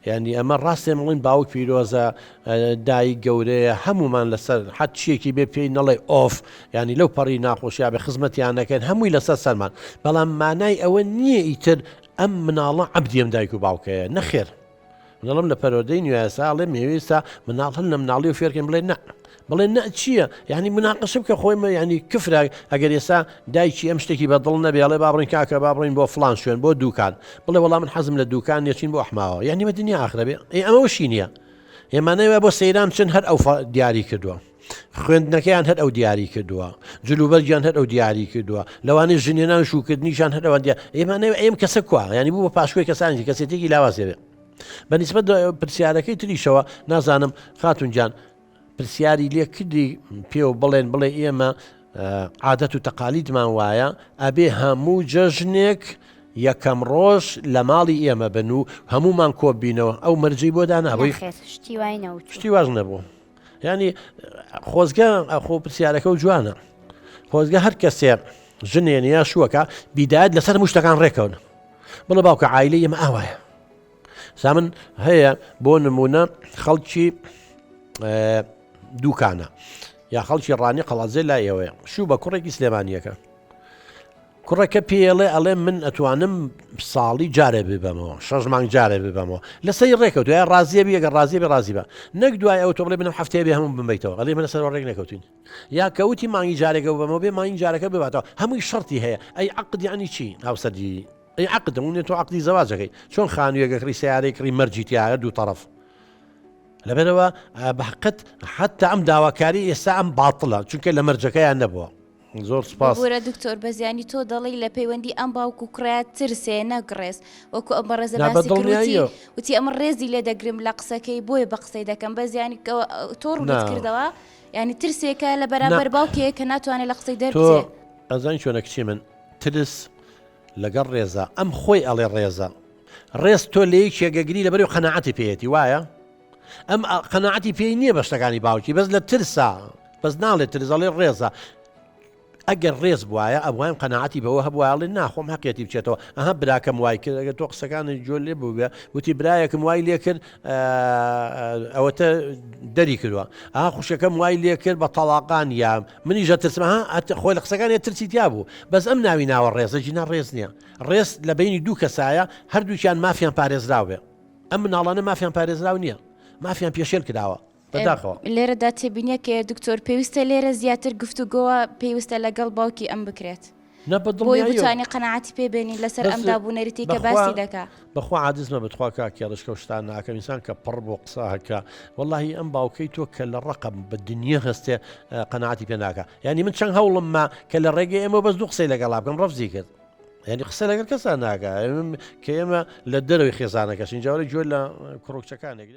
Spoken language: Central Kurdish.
ینی ئەمە ڕاستێ مڵین باوک پیرۆزە دایک گەورەیە هەمومان لەسەر حەت شتێکی بێ پێی نەڵێ ئۆف ینی لەو پەڕی ناخۆشییا بێ خزمەتیان نەکەن هەمووی لەسەر سەرمان بەڵام مانای ئەوە نییە ئیتر ئەم مناڵە عەبدی ئەم دایک و باوکەیە نەخێر منەڵم لە پەروەردەی نوێساڵێ مێویستە مناڵ هەن لە مناڵی و فێرکەن بڵێ نە بڵێ نە چییە یعنی مناقەشە بکە خۆی ینی کفرە ئەگەر ئێستا دایکی ئەم شتێکی بەدڵ نەبێ ئەڵێ با بڕین کاکە با بڕین بۆ فڵان شوێن بۆ دوکان بڵێ وەڵام من حەزم لە دوکان یەچین بۆ ئەحماوە یعنی بە دنیا ئاخرە بێ ئەمە وشی نییە ئێمانەوە بۆ سەیران چن هەر ئەو دیاری کردووە خوێندنەکەیان هەر ئەو دیاری کردووە جلوبەرگیان هەر ئەو دیاری کردووە لەوانەی ژنێنان شوکردنیشان هەر ئەوەن ئێمانەوە ئێم کەسە کووە ینی بوو بە پاشوێ کەسانی کەسێتێکی لاوازێ بێ بەنسبەت پرسیارەکەی تریشەوە نازانم خاتونجان پرسیاری لێ کردی پێوە بڵێ ئێمە عادەت و تەقالیدمان وایە ئەبێ هەموو جەژنێک یەکەم ڕۆژ لە ماڵی ئێمە بن و هەمومان کۆبینەوە ئەو مەرجی بۆ دانابووی شتی واز نەبوو ینی خۆزگە خۆ پرسیارەکە و جوانە خۆزگە هەر کەسێ ژنێنە شووەکە بیدایەت لەسەر هەموو شتەکان ڕێکەون بڵێ باوکە عایلەی ئێمە ئاوایە سامن هەیە بۆ نمونە خەڵکی دووکانە یا خەڵکی ڕانی قەڵەزێ لای ئێوەیە شوو بە کوڕێکی سلێمانیەکە کوڕەکە پێڵێ ئەڵێ من ئەتوانم ساڵی جارێ ببەمەوە 6 مانگ جارێ ببەمەوە لەسەر ڕێکەوت یا ڕازیە بێ گە ڕازیە بێ ڕازی بە نەک دوای ئەو تۆ بڵێ منم هەفتەیە بێ هەموو بمبیتەوە ئەڵێ من لەسەر ڕێک نەکەوتین یا کەوتی مانگی جارێکە ببەمەوە بێ مانگی جارەکە بباتەوە هەمووی شەرتی هەیە ئەی عەقد یعنی چی هاوسەرگیری ئەی عەقد دەمونێت تۆ عەقدی زەواجەکەی چۆن خانوویەکەکڕی سیارێکڕی مەرجی تیاە دوو طەرەف لەبەرەوە بەحقت حتا ئەم داواکاری ئێستا ئەم باتڵە چونکە لە مەرجەکەیان نەبووە زۆر سپاس بۆرە دکتۆر بەزیانی تۆ دەڵی لە پەیوەندی ئەم باوک و کوڕات ترسێ نەگڕێز وەکو ئەمە ڕێزە باسی کردوتی وتی ئەمە ڕێزی لێ دەگرم لە قسەکەی بۆیە بە قسەی دەکەم بەزیانی تۆ ڕوونت کردەوە ینی ترسێکە لە بەرامبەر باوکەیە کە ناتوانێت لە قسەی دەربچێ ئەزانی چۆنە کچی من ترس لەگەڵ ڕێزە ئەم خۆی ئەڵێ ڕێزە ڕێز تۆ لەیەک شێگەگری لەبەر و قەناعەتی پێیەتی وایە ئەم قەناعەتی پێی نییە بە شتەکانی باوکی بەس لە ترسا بەس ناڵێت ترزەڵێ ڕێزە ئەگەر ڕێز بواە ئەووایم قەناعەتی بەوە هەبواڵێ ناخۆم حەقیەتی بچێتەوە ئەها براکەم وای کرد ئەگەر تۆ قسەکانی جۆ لێ بوو بێ وتی برایەکم وای لێ کرد ئەوەتە دەری کردووە ئاها خوشەکەم وای لێ کرد بە تەڵاقان یا منیژە ترسمەها خۆی لە قسەکانی ترسی تیا بوو بەس ئەم ناوی ناوە ڕێزە جینا ڕێز نییە ڕێز لە بینی دوو کەسایە هەردووکیان مافیان پارێزراو بێ ئەم مناڵانە مافیان پارێزراو نییە مافیان پێشێل کراوە لێرەدا تێبینیە کە دکتۆر پێویستە لێرە زیاتر گفتوگۆوە پێویستە لەگەڵ باوکی ئەم بکرێت بۆی بتوانانی قەناعەتی پێبێنین لەسەر ئەم دابوونەریتی کە باسی دەکا بەخوا عادزمە بتخوا کاکێڵشکە شتان ناکەم ئینسان کە پڕ بۆ قسە هەکە وەڵڵاهی ئەم باوکەی تۆ کە لە ڕقم بە دنیا هەستێ قەناعەتی پێ ناکە یعنی من چەند هەوڵممە کە لە ڕێگەی ئێمە بەس دوو قسەی لەگەڵا بکەم ڕەفزی کرد ینی قسە لەگەڵ کەسان ناکە کە ئێمە لە دەرەوەی خێزانەکەش اینجاوەی جۆر لە کوڕکچەکانێک